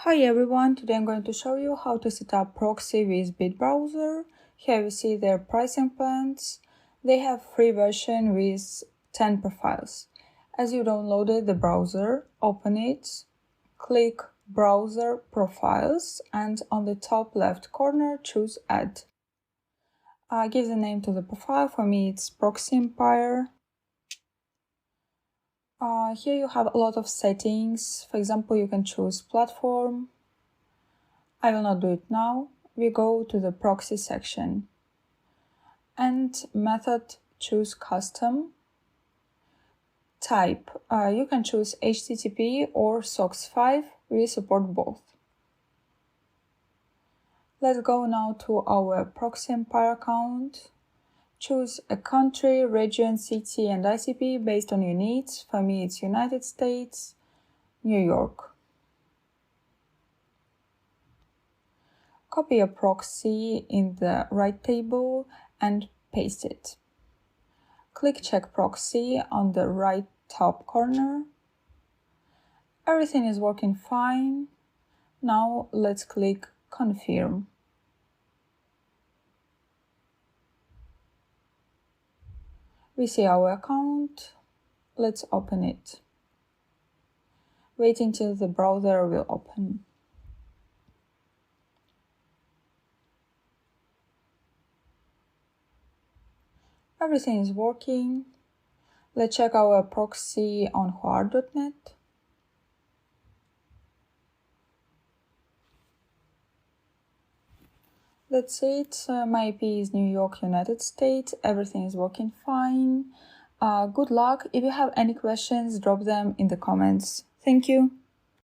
Hi everyone, today I'm going to show you how to set up Proxy with BitBrowser. Here you see their pricing plans. They have free version with 10 profiles. As you downloaded the browser, open it, click Browser Profiles, and on the top left corner choose Add. Give the name to the profile. For me it's ProxyEmpire. Here you have a lot of settings. For example, you can choose platform. I will not do it now. We go to the proxy section. And method, choose custom. Type, you can choose HTTP or SOCKS 5. We support both. Let's go now to our ProxyEmpire account. Choose a country, region, city, and ICP based on your needs. For me, it's United States, New York. Copy a proxy in the right table and paste it. Click Check Proxy on the right top corner. Everything is working fine. Now let's click Confirm. We see our account. Let's open it. Wait until the browser will open. Everything is working. Let's check our proxy on Huar.net. That's it. My IP is New York, United States. Everything is working fine. Good luck. If you have any questions, drop them in the comments. Thank you.